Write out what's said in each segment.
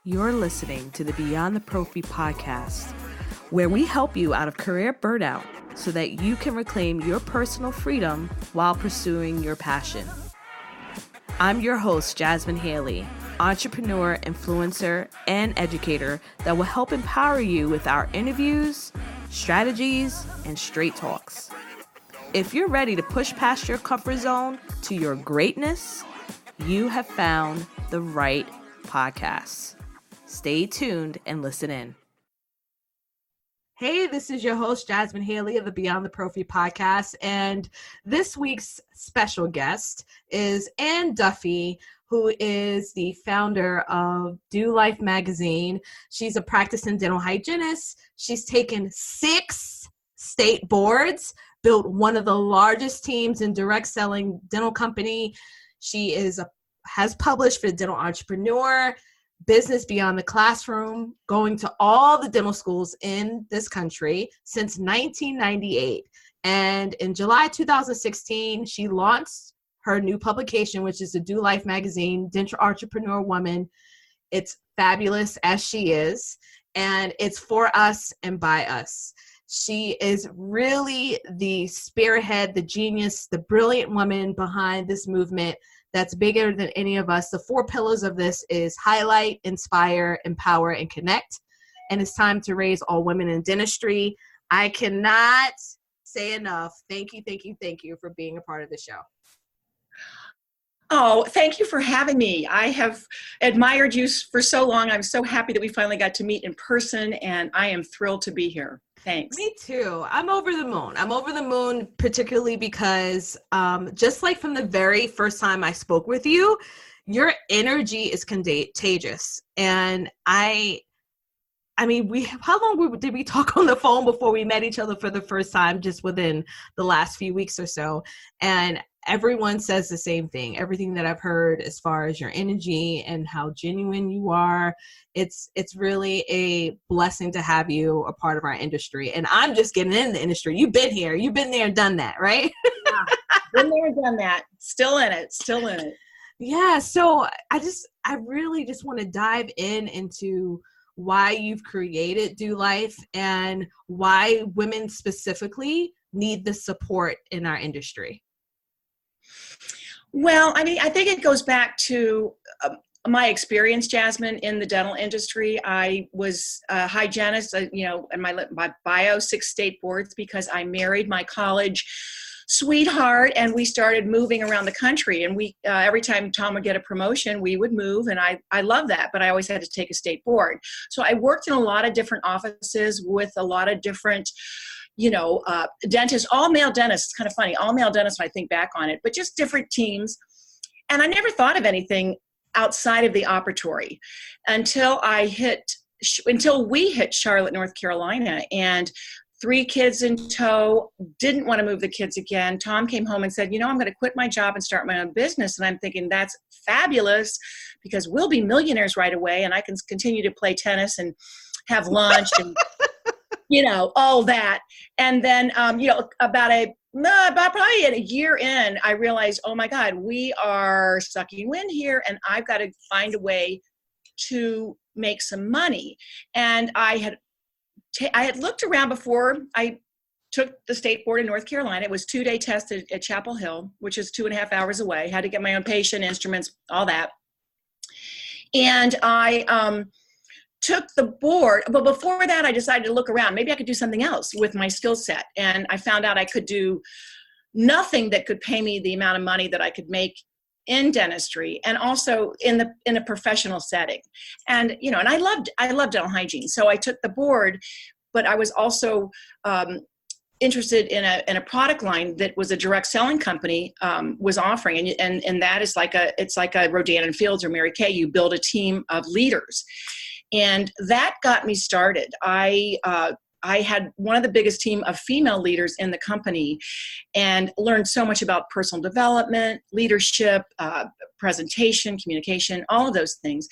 You're listening to the Beyond the Prophy podcast, where we help you out of career burnout so that you can reclaim your personal freedom while pursuing your passion. I'm your host, Jasmine Haley, entrepreneur, influencer, and educator that will help empower you with our interviews, strategies, and straight talks. If you're ready to push past your comfort zone to your greatness, you have found the right podcast. Stay tuned and listen in. Hey, this is your host, Jasmine Haley of the Beyond the Prophy podcast. And this week's special guest is Duffy, who is the founder of Do Life magazine. She's a practicing dental hygienist. She's taken 6 state boards, built one of the largest teams in direct selling dental company. She has published for Dental Entrepreneur, Business Beyond the Classroom, going to all the dental schools in this country since 1998. And in July 2016, she launched her new publication, which is the Do Life magazine, Dental Entrepreneur Woman. It's fabulous as she is, and it's for us and by us. She is really the spearhead, the genius, the brilliant woman behind this movement that's bigger than any of us. The 4 pillars of this is highlight, inspire, empower, and connect. And it's time to raise all women in dentistry. I cannot say enough. Thank you for being a part of the show. Oh, thank you for having me. I have admired you for so long. I'm so happy that we finally got to meet in person, and I am thrilled to be here. Thanks. Me too. I'm over the moon. Particularly because just like from the very first time I spoke with you, your energy is contagious. And how long did we talk on the phone before we met each other for the first time, just within the last few weeks or so? And everyone says the same thing. Everything that I've heard as far as your energy and how genuine you are, it's really a blessing to have you a part of our industry. And I'm just getting in the industry. You've been here. You've been there and done that, right? Yeah, been there and done that. Still in it. Yeah. So I really just want to dive into why you've created Do Life and why women specifically need the support in our industry. Well, I think it goes back to my experience, Jasmine, in the dental industry. I was a hygienist, in my bio, 6 state boards, because I married my college sweetheart, and we started moving around the country. And we every time Tom would get a promotion, we would move, and I love that, but I always had to take a state board. So I worked in a lot of different offices with a lot of different dentists, all male dentists. It's kind of funny, all male dentists when I think back on it, but just different teams. And I never thought of anything outside of the operatory until we hit Charlotte, North Carolina, and 3 kids in tow, didn't want to move the kids again. Tom came home and said, I'm going to quit my job and start my own business. And I'm thinking, that's fabulous, because we'll be millionaires right away, and I can continue to play tennis and have lunch and all that. And then, about probably a year in, I realized, oh my God, we are sucking wind here, and I've got to find a way to make some money. And I had looked around before I took the state board in North Carolina. It was 2-day test at Chapel Hill, which is 2.5 hours away. Had to get my own patient, instruments, all that. And I took the board, but before that I decided to look around. Maybe I could do something else with my skill set. And I found out I could do nothing that could pay me the amount of money that I could make in dentistry, and also in a professional setting. And and I loved dental hygiene. So I took the board, but I was also interested in a product line that was a direct selling company was offering, and that is it's like a Rodan and Fields or Mary Kay. You build a team of leaders. And that got me started. I had one of the biggest team of female leaders in the company, and learned so much about personal development, leadership, presentation, communication, all of those things.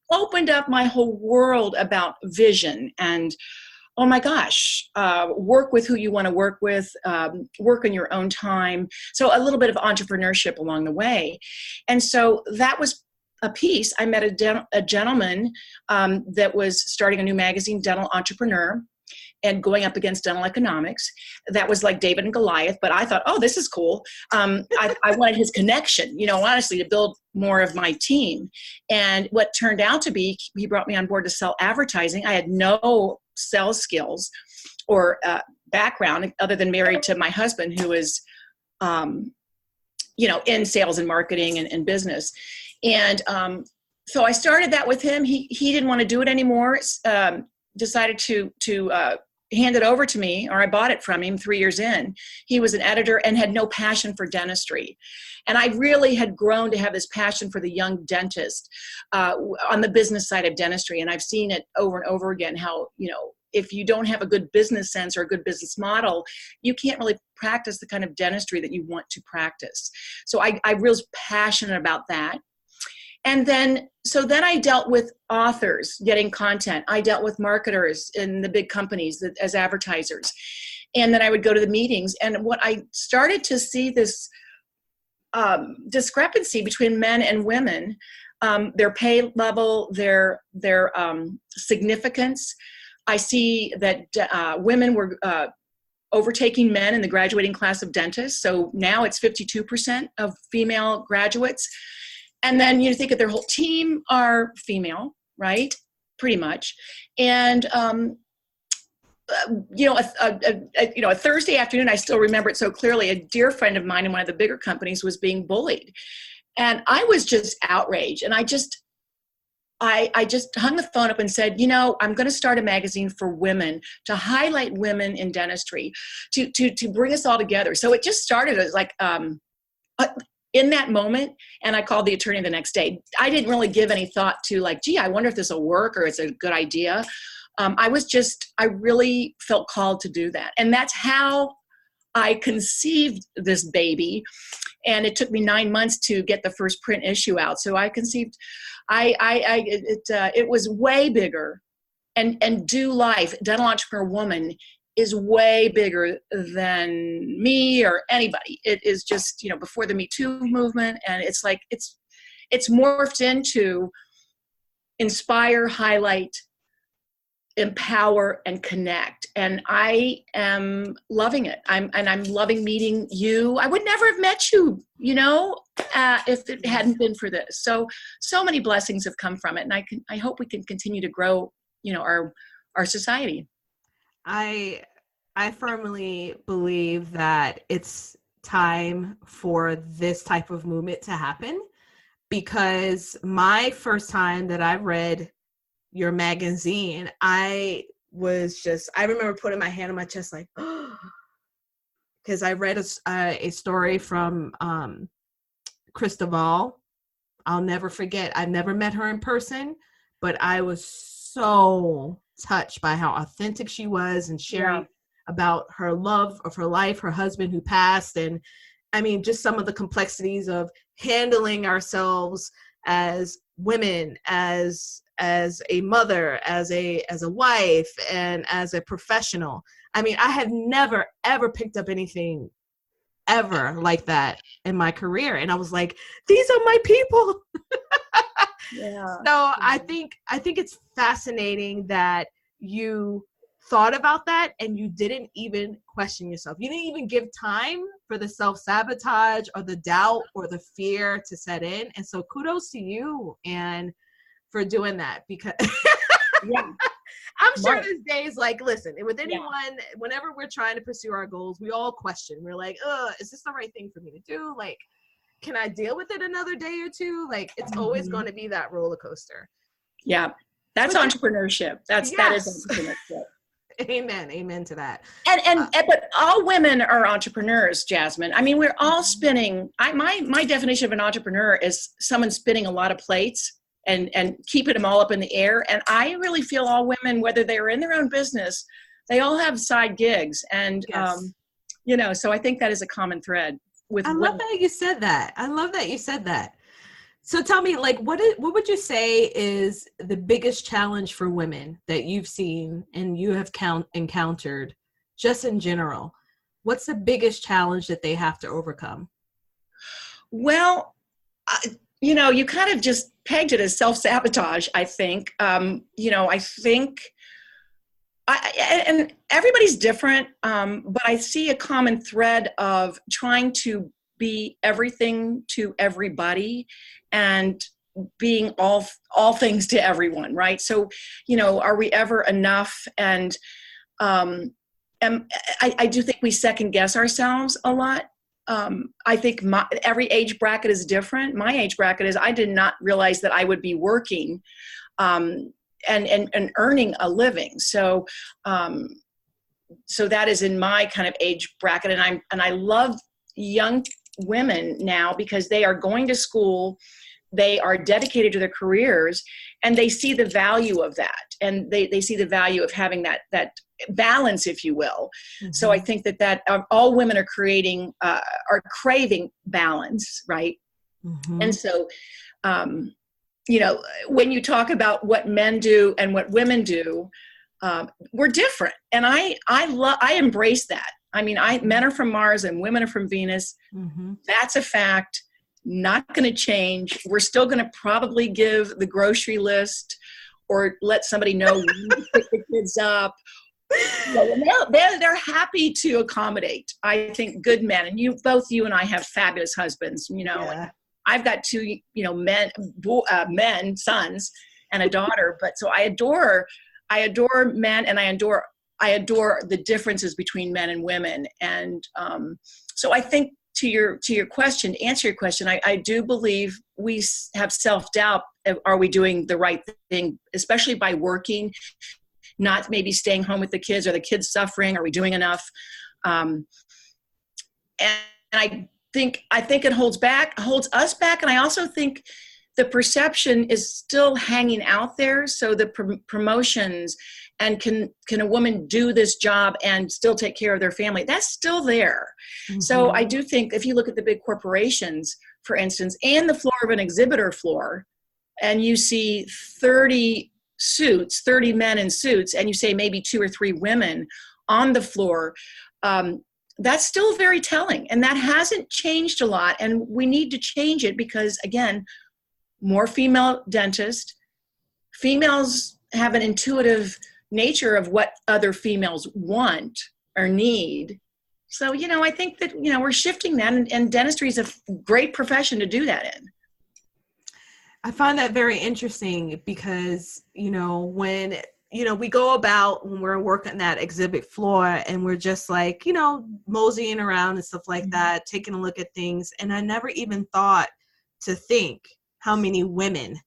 Opened up my whole world about vision and, oh my gosh, work with who you want to work with, work on your own time. So a little bit of entrepreneurship along the way. And so that was a piece, I met a gentleman that was starting a new magazine, Dental Entrepreneur, and going up against dental economics. That was like David and Goliath, but I thought, oh, this is cool. I wanted his connection, honestly, to build more of my team. And what turned out to be, he brought me on board to sell advertising. I had no sales skills or background other than married to my husband, who is, in sales and marketing and business. And so I started that with him. He didn't want to do it anymore. Decided to hand it over to me, or I bought it from him 3 years in. He was an editor and had no passion for dentistry. And I really had grown to have this passion for the young dentist on the business side of dentistry. And I've seen it over and over again, how, if you don't have a good business sense or a good business model, you can't really practice the kind of dentistry that you want to practice. So I was passionate about that. And then I dealt with authors getting content. I dealt with marketers in the big companies as advertisers. And then I would go to the meetings. And what I started to see this discrepancy between men and women, their pay level, their significance. I see that women were overtaking men in the graduating class of dentists. So now it's 52% of female graduates. And then you think of their whole team are female, right? Pretty much. And, a Thursday afternoon, I still remember it so clearly, a dear friend of mine in one of the bigger companies was being bullied. And I was just outraged. And I just hung the phone up and said, I'm going to start a magazine for women to highlight women in dentistry, to bring us all together. So it just started as like, in that moment, and I called the attorney the next day. I didn't really give any thought to like, gee, I wonder if this will work or it's a good idea. I really felt called to do that. And that's how I conceived this baby. And it took me 9 months to get the first print issue out. So I conceived, it was way bigger. And Do Life, Dental Entrepreneur Woman, is way bigger than me or anybody. It is just, before the Me Too movement. And it's like, it's morphed into inspire, highlight, empower, and connect. And I am loving it. I'm loving meeting you. I would never have met you, if it hadn't been for this. So many blessings have come from it. And I hope we can continue to grow, our society. I firmly believe that it's time for this type of movement to happen, because my first time that I read your magazine, I remember putting my hand on my chest like, because I read a story from Christabel. I'll never forget. I've never met her in person, but I was so touched by how authentic she was and sharing about her love of her life, her husband who passed. And I mean, just some of the complexities of handling ourselves as women, as a mother, as a wife, and as a professional. I mean, I had never, ever picked up anything ever like that in my career. And I was like, these are my people. Yeah. So I think it's fascinating that you thought about that and you didn't even question yourself. You didn't even give time for the self-sabotage or the doubt or the fear to set in. And so kudos to you and for doing that, because yeah. I'm sure there's days like, listen, with anyone, whenever we're trying to pursue our goals, we all question. We're like, is this the right thing for me to do? Like, can I deal with it another day or two? Like, it's always going to be that roller coaster. Yeah. That's entrepreneurship. That is entrepreneurship. Amen to that. But all women are entrepreneurs, Jasmine. I mean, we're all spinning. My definition of an entrepreneur is someone spinning a lot of plates and keeping them all up in the air. And I really feel all women, whether they're in their own business, they all have side gigs. And, so I think that is a common thread with women. Love that you said that. So tell me, like, what would you say is the biggest challenge for women that you've seen and you have encountered just in general? What's the biggest challenge that they have to overcome? Well, you kind of just pegged it as self-sabotage, I think. I think, and everybody's different, but I see a common thread of trying to be everything to everybody and being all things to everyone, right? So, are we ever enough? And I do think we second guess ourselves a lot. I think every age bracket is different. My age bracket is, I did not realize that I would be working and earning a living. So that is in my kind of age bracket. And I love young women now because they are going to school, they are dedicated to their careers, and they see the value of that. And they see the value of having that balance, if you will. Mm-hmm. So I think that all women are craving balance, right? Mm-hmm. And so, when you talk about what men do and what women do, we're different. And I embrace that. I mean, men are from Mars and women are from Venus. Mm-hmm. That's a fact. Not going to change. We're still going to probably give the grocery list or let somebody know when to pick the kids up. They're happy to accommodate. I think good men, and both you and I have fabulous husbands. Yeah. I've got two, men, sons, and a daughter. But so I adore men, and I adore the differences between men and women. And so I think to your question, to answer your question, I do believe we have self-doubt. Are we doing the right thing, especially by working, not maybe staying home with the kids? Are the kids suffering? Are we doing enough? And I think it holds us back. And I also think the perception is still hanging out there. So the promotions and can a woman do this job and still take care of their family? That's still there. Mm-hmm. So I do think if you look at the big corporations, for instance, and the floor of an exhibitor floor, and you see 30 men in suits, and you say maybe 2 or 3 women on the floor, that's still very telling. And that hasn't changed a lot. And we need to change it because, again, more female dentists. Females have an intuitive nature of what other females want or need. So, I think that, we're shifting that, and dentistry is a great profession to do that in. I find that very interesting because, when, we go about when we're working that exhibit floor and we're just like, moseying around and stuff like that, taking a look at things. And I never even thought to think how many women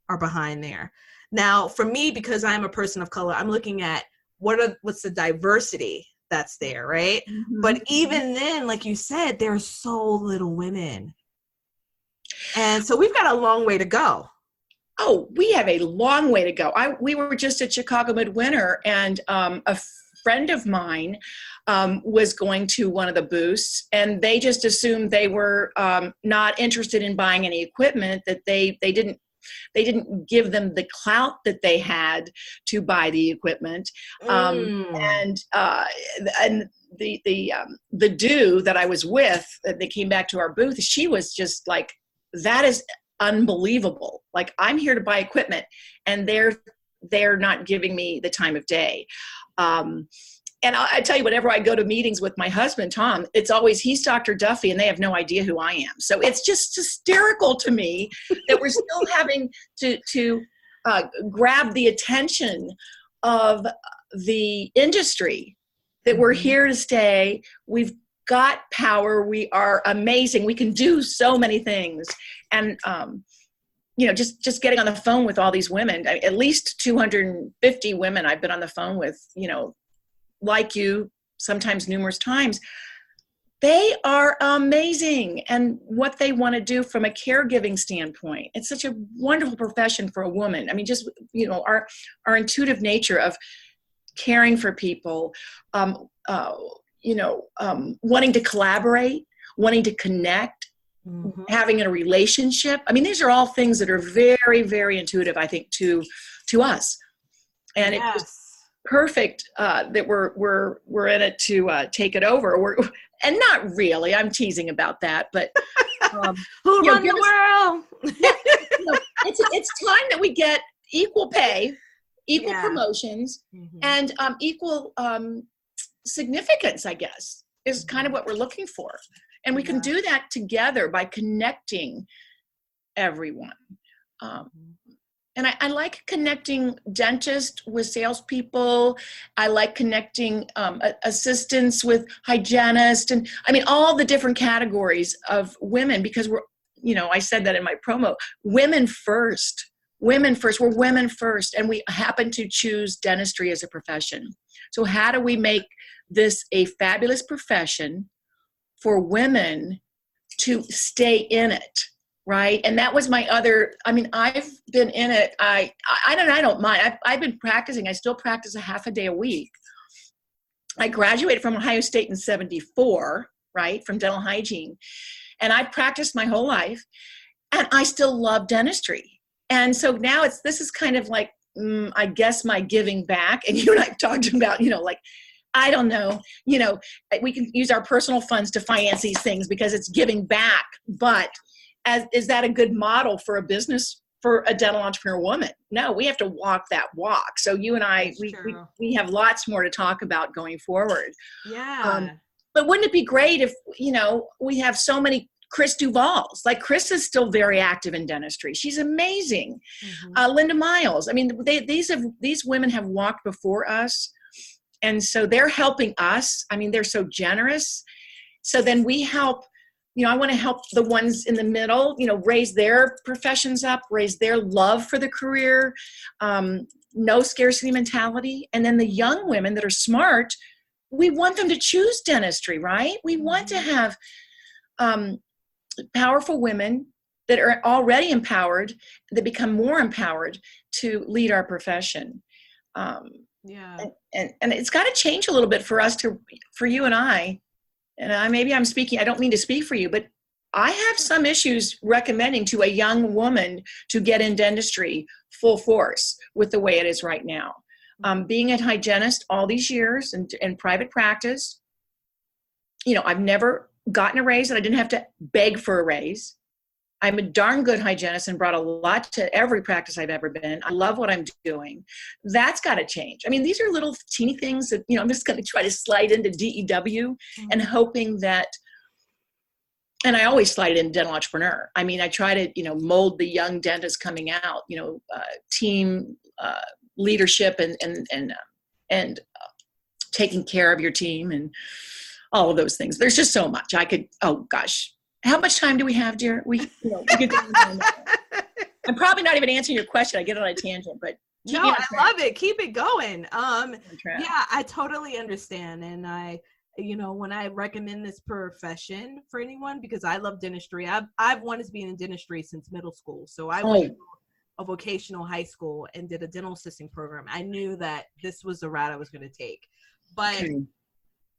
are behind there. Now, for me, because I'm a person of color, I'm looking at what's the diversity that's there, right? Mm-hmm. But even then, like you said, there's so little women. And so we've got a long way to go. Oh, we have a long way to go. We were just at Chicago Midwinter, and a friend of mine was going to one of the booths, and they just assumed they were not interested in buying any equipment, that they didn't give them the clout that they had to buy the equipment. And the dude that I was with, that they came back to our booth, she was just like, that is unbelievable. Like, I'm here to buy equipment, and they're not giving me the time of day. And I tell you, whenever I go to meetings with my husband, Tom, it's always, he's Dr. Duffy, and they have no idea who I am. So it's just hysterical to me that we're still having to grab the attention of the industry, that we're here to stay. We've got power. We are amazing. We can do so many things. And, just getting on the phone with all these women, at least 250 women I've been on the phone with, like you, sometimes numerous times. They are amazing, and what they want to do from a caregiving standpoint. It's such a wonderful profession for a woman. I mean, just, our intuitive nature of caring for people, wanting to collaborate, wanting to connect, having a relationship. I mean, these are all things that are very, very intuitive, I think, to us. And yes. It's perfect that we're in it to take it over. And not really. I'm teasing about that, but who run the world? It's time that we get equal pay, equal Yeah. promotions, Mhm. and equal significance, I guess, is kind of what we're looking for. And we can Yeah. do that together by connecting everyone. Mhm. And I like connecting dentists with salespeople. I like connecting assistants with hygienists, and I mean all the different categories of women, because we're, I said that in my promo, women first. Women first. We're women first, and we happen to choose dentistry as a profession. So how do we make this a fabulous profession for women to stay in it? Right. And that was my other, I've been in it. I don't mind. I've been practicing. I still practice a half a day a week. I graduated from Ohio State in 1974, right, from dental hygiene. And I practiced my whole life, and I still love dentistry. And so now this is kind of like, I guess, my giving back. And you and I have talked about, like, I don't know, we can use our personal funds to finance these things because it's giving back. But is that a good model for a business, for a dental entrepreneur woman? No, we have to walk that walk. So you and I, we have lots more to talk about going forward. Yeah. But wouldn't it be great if, we have so many Chris Duvall's, like Chris is still very active in dentistry. She's amazing. Mhm. Linda Miles. I mean, these women have walked before us. And so they're helping us. I mean, they're so generous. So then we help, I want to help the ones in the middle, raise their professions up, raise their love for the career, no scarcity mentality. And then the young women that are smart, we want them to choose dentistry, right? We want to have powerful women that are already empowered, that become more empowered to lead our profession. Yeah. And it's got to change a little bit for us for you and I. And maybe I'm speaking, I don't mean to speak for you, but I have some issues recommending to a young woman to get in dentistry full force with the way it is right now. Being a hygienist all these years in private practice, I've never gotten a raise, and I didn't have to beg for a raise. I'm a darn good hygienist and brought a lot to every practice I've ever been. I love what I'm doing. That's got to change. I mean, these are little teeny things that, I'm just going to try to slide into DEW and hoping that, and I always slide in dental entrepreneur. I mean, I try to, mold the young dentists coming out, team leadership and taking care of your team and all of those things. There's just so much oh gosh. How much time do we have, dear? We could go on. I'm probably not even answering your question. I get on a tangent, but no, I love it. Keep it going. Yeah, I totally understand. And when I recommend this profession for anyone, because I love dentistry, I've wanted to be in dentistry since middle school. So I went to a vocational high school and did a dental assisting program. I knew that this was the route I was going to take, but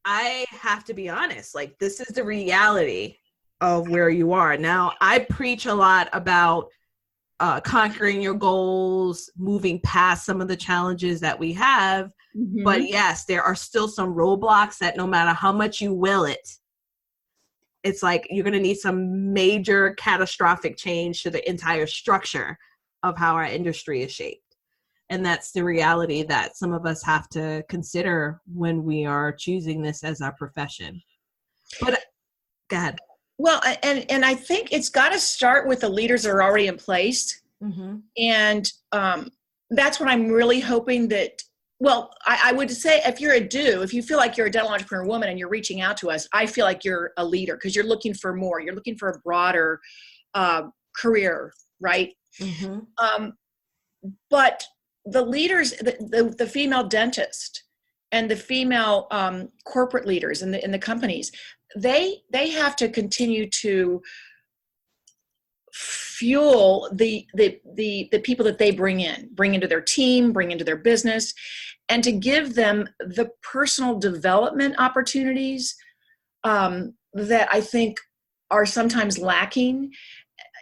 I have to be honest, like, this is the reality of where you are. Now, I preach a lot about conquering your goals, moving past some of the challenges that we have. Mm-hmm. But yes, there are still some roadblocks that no matter how much you will it, it's like you're going to need some major catastrophic change to the entire structure of how our industry is shaped. And that's the reality that some of us have to consider when we are choosing this as our profession. But go ahead. Well, and I think it's got to start with the leaders that are already in place. Mm-hmm. And that's what I'm really hoping that, well, I would say if you feel like you're a dental entrepreneur woman and you're reaching out to us, I feel like you're a leader because you're looking for more. You're looking for a broader career, right? Mm-hmm. But the leaders, the female dentist and the female corporate leaders in the companies, they have to continue to fuel the people that they bring into their team, bring into their business, and to give them the personal development opportunities that I think are sometimes lacking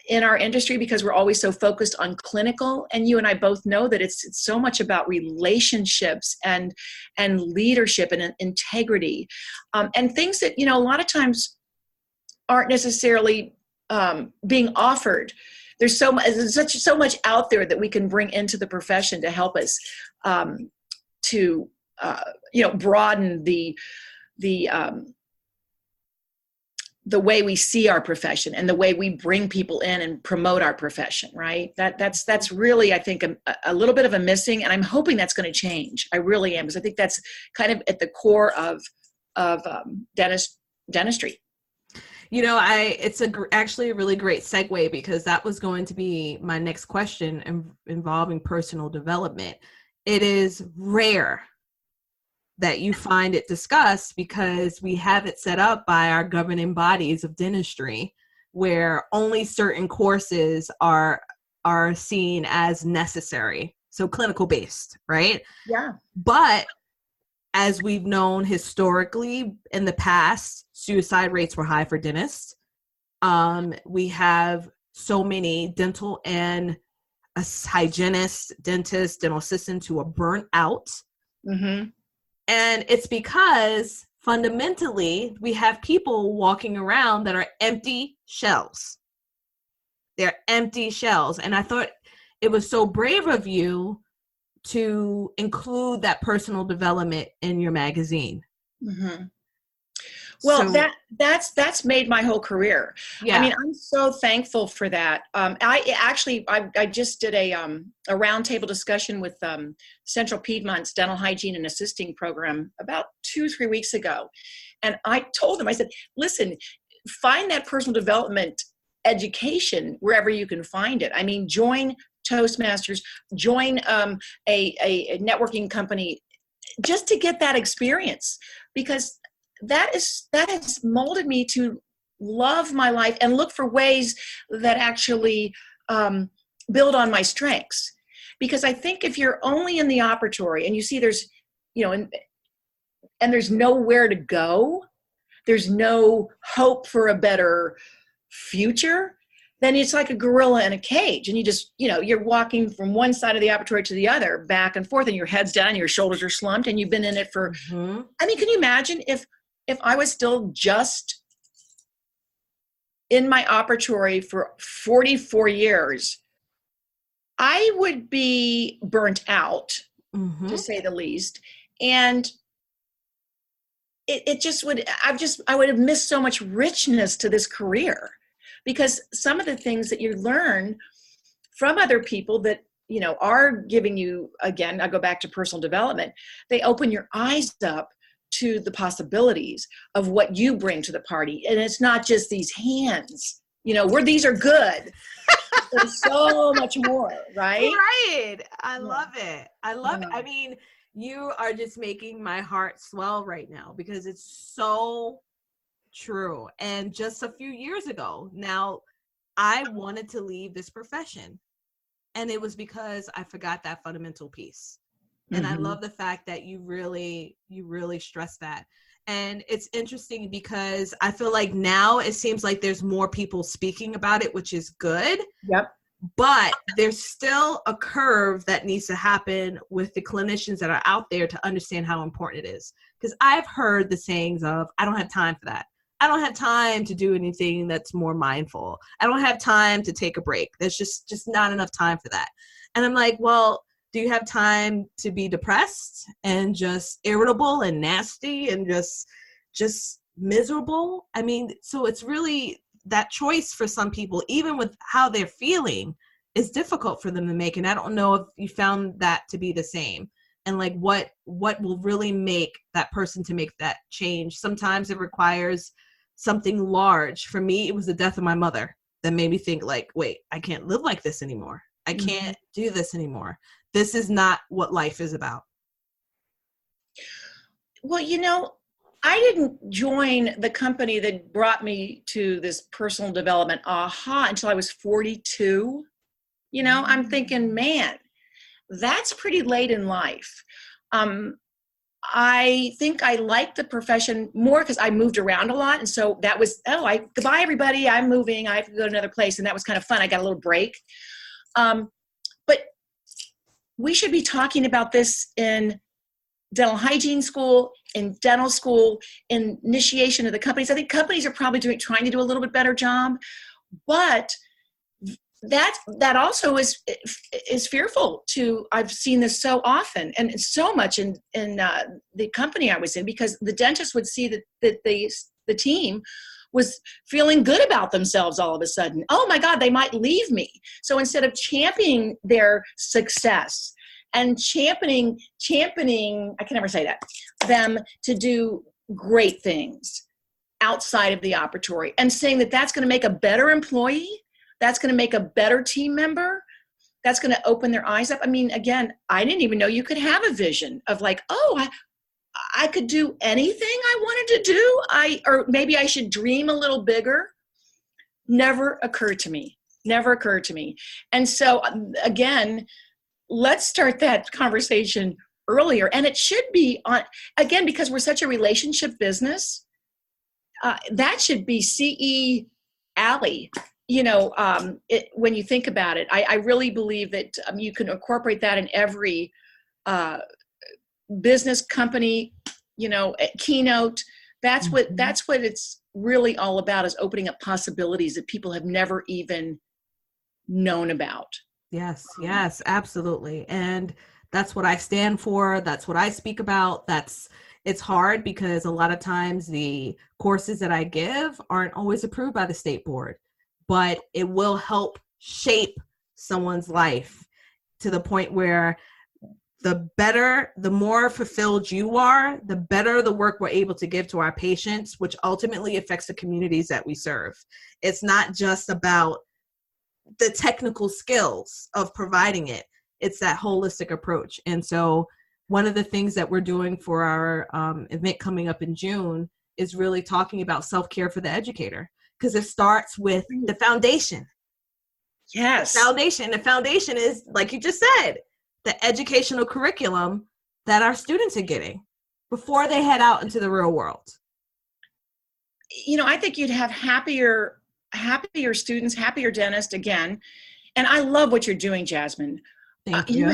in our industry because we're always so focused on clinical. And you and I both know that it's so much about relationships and leadership and integrity, and things that, a lot of times aren't necessarily being offered there's so much out there that we can bring into the profession to help us to broaden the way we see our profession and the way we bring people in and promote our profession, right? That's really, I think, a little bit of a missing, and I'm hoping that's going to change. I really am, because I think that's kind of at the core of dentistry. It's actually a really great segue, because that was going to be my next question involving personal development. It is rare that you find it discussed, because we have it set up by our governing bodies of dentistry where only certain courses are seen as necessary. So clinical based, right? Yeah. But as we've known historically in the past, suicide rates were high for dentists. We have so many dental and hygienists, dentists, dental assistants who are burnt out. Mm-hmm. And it's because fundamentally we have people walking around that are empty shells. They're empty shells. And I thought it was so brave of you to include that personal development in your magazine. Mm-hmm. Well, so, that's made my whole career. Yeah. I mean, I'm so thankful for that. I just did a roundtable discussion with Central Piedmont's Dental Hygiene and Assisting Program about 2-3 weeks ago. And I told them, I said, listen, find that personal development education wherever you can find it. I mean, join Toastmasters, join a networking company just to get that experience, because that has molded me to love my life and look for ways that actually build on my strengths. Because I think if you're only in the operatory and you see there's, and there's nowhere to go, there's no hope for a better future, then it's like a gorilla in a cage. And you just, you're walking from one side of the operatory to the other, back and forth, and your head's down and your shoulders are slumped, and you've been in it for, I mean, can you imagine if I was still just in my operatory for 44 years, I would be burnt out, to say the least. And it just would, I would have missed so much richness to this career, because some of the things that you learn from other people that, are giving you, again, I go back to personal development, they open your eyes up to the possibilities of what you bring to the party. And it's not just these hands, these are good. There's so much more, right? Right. I love it. I love it. I mean, you are just making my heart swell right now, because it's so true. And just a few years ago, now I wanted to leave this profession, and it was because I forgot that fundamental piece. And I love the fact that you really stress that. And it's interesting, because I feel like now it seems like there's more people speaking about it, which is good. Yep. But there's still a curve that needs to happen with the clinicians that are out there to understand how important it is. Because I've heard the sayings of, I don't have time for that. I don't have time to do anything that's more mindful. I don't have time to take a break. There's just not enough time for that. And I'm like, well, do you have time to be depressed and just irritable and nasty and just miserable? I mean, so it's really that choice for some people, even with how they're feeling, is difficult for them to make. And I don't know if you found that to be the same. And like, what will really make that person to make that change? Sometimes it requires something large. For me, it was the death of my mother that made me think like, wait, I can't live like this anymore. I can't do this anymore. This is not what life is about. Well, I didn't join the company that brought me to this personal development until I was 42. I'm thinking, man, that's pretty late in life. I think I liked the profession more because I moved around a lot. And so that was, goodbye, everybody. I'm moving. I have to go to another place. And that was kind of fun. I got a little break. But we should be talking about this in dental hygiene school, in dental school, in initiation of the companies. I think companies are probably trying to do a little bit better job. But that also is fearful to. I've seen this so often and so much in the company I was in, because the dentist would see that the team was feeling good about themselves all of a sudden. Oh my God, they might leave me. So instead of championing their success and championing, I can never say that, them to do great things outside of the operatory, and saying that that's going to make a better employee, that's going to make a better team member, that's going to open their eyes up. I mean, again, I didn't even know you could have a vision of like, oh, I could do anything I wanted to do. Or maybe I should dream a little bigger. Never occurred to me. And so again, let's start that conversation earlier. And it should be on, again, because we're such a relationship business, that should be CE Alley. When you think about it, I really believe that you can incorporate that in every business company, keynote. That's what it's really all about, is opening up possibilities that people have never even known about. Yes, absolutely. And that's what I stand for. That's what I speak about. It's hard because a lot of times the courses that I give aren't always approved by the state board, but it will help shape someone's life to the point where the more fulfilled you are, the better the work we're able to give to our patients, which ultimately affects the communities that we serve. It's not just about the technical skills of providing it. It's that holistic approach. And so one of the things that we're doing for our event coming up in June is really talking about self-care for the educator, because it starts with the foundation. Yes. The foundation is, like you just said, the educational curriculum that our students are getting before they head out into the real world. I think you'd have happier students, happier dentists again. And I love what you're doing, Jasmine. Thank you.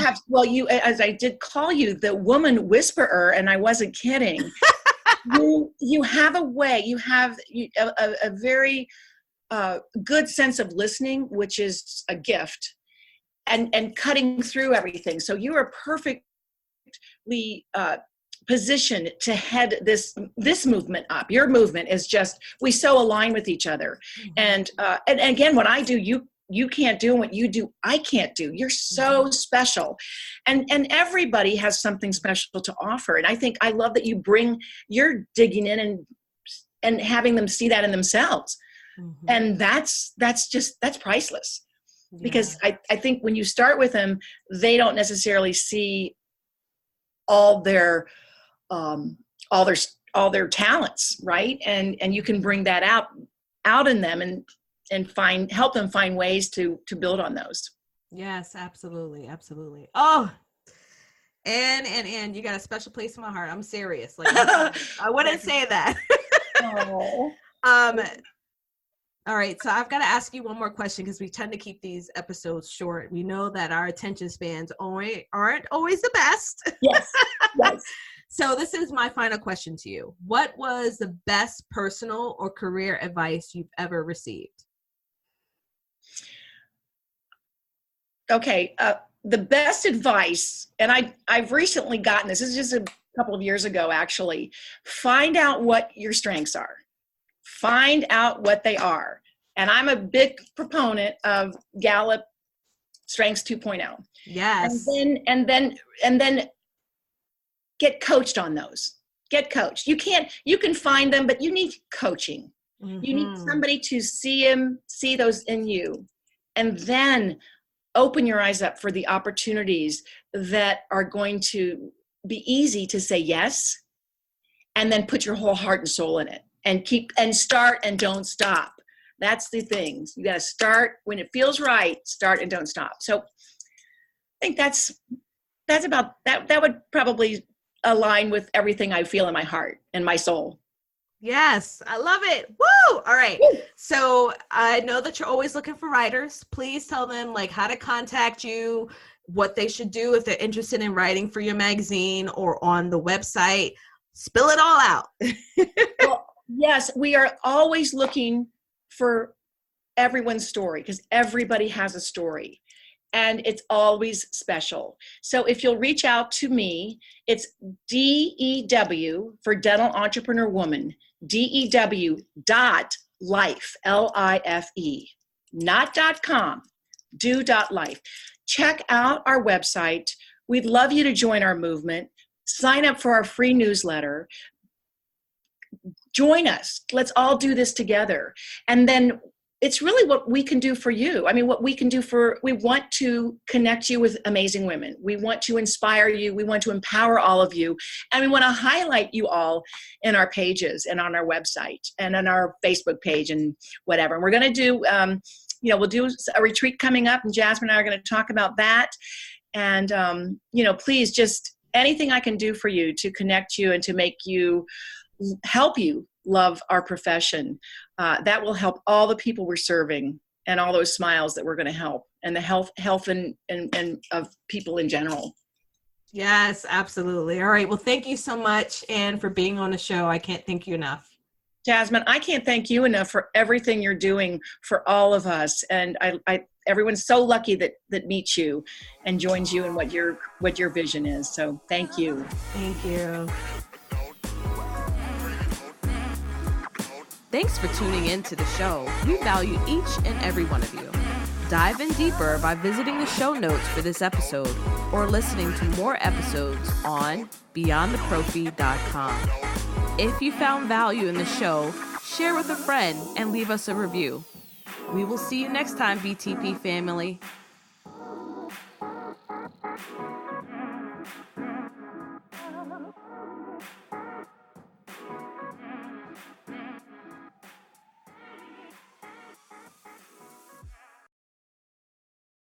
As I did call you the woman whisperer, and I wasn't kidding. you have a way, you have a very good sense of listening, which is a gift, and cutting through everything. So you are perfectly positioned to head this movement up. Your movement is just, we so align with each other. And again, what I do, you can't do, and what you do, I can't do. You're so special. And everybody has something special to offer. And I love that you're digging in and having them see that in themselves. Mm-hmm. And that's priceless. Yeah. Because I think when you start with them, they don't necessarily see all their talents, right? And you can bring that out in them and help them find ways to build on those. Yes, absolutely. Oh, and you got a special place in my heart. I'm serious. Like I wouldn't say that. Oh. All right, so I've got to ask you one more question, because we tend to keep these episodes short. We know that our attention spans aren't always the best. Yes. So this is my final question to you. What was the best personal or career advice you've ever received? Okay, the best advice, and I've recently gotten this is just a couple of years ago, actually. Find out what your strengths are. Find out what they are. And I'm a big proponent of Gallup Strengths 2.0. Yes. And then get coached on those. Get coached. You can find them, but you need coaching. Mm-hmm. You need somebody to see those in you. And then open your eyes up for the opportunities that are going to be easy to say yes, and then put your whole heart and soul in it, and start and don't stop. That's the things. You got to start when it feels right, start and don't stop. So I think that's about that. That would probably align with everything I feel in my heart and my soul. Yes, I love it. Woo! All right. Woo! So I know that you're always looking for writers. Please tell them how to contact you, what they should do if they're interested in writing for your magazine or on the website. Spill it all out. Well, yes, we are always looking for everyone's story, because everybody has a story. And it's always special. So if you'll reach out to me, it's DEW for Dental Entrepreneur Woman, DEW dot life, LIFE, not .com, do.life. Check out our website. We'd love you to join our movement. Sign up for our free newsletter. Join us. Let's all do this together. And then it's really what we can do for you. I mean, what we can do we want to connect you with amazing women. We want to inspire you. We want to empower all of you. And we want to highlight you all in our pages and on our website and on our Facebook page and whatever. And we're going to do, we'll do a retreat coming up, and Jasmine and I are going to talk about that. And, please, just anything I can do for you to connect you and to help you love our profession, that will help all the people we're serving and all those smiles that we're going to help, and the health and of people in general. Yes, absolutely. All right. Well, thank you so much, Anne, for being on the show. I can't thank you enough. Jasmine, I can't thank you enough for everything you're doing for all of us. And everyone's so lucky that meets you and joins you in what your vision is. So thank you. Thank you. Thanks for tuning in to the show. We value each and every one of you. Dive in deeper by visiting the show notes for this episode or listening to more episodes on beyondtheprophy.com. If you found value in the show, share with a friend and leave us a review. We will see you next time, BTP family.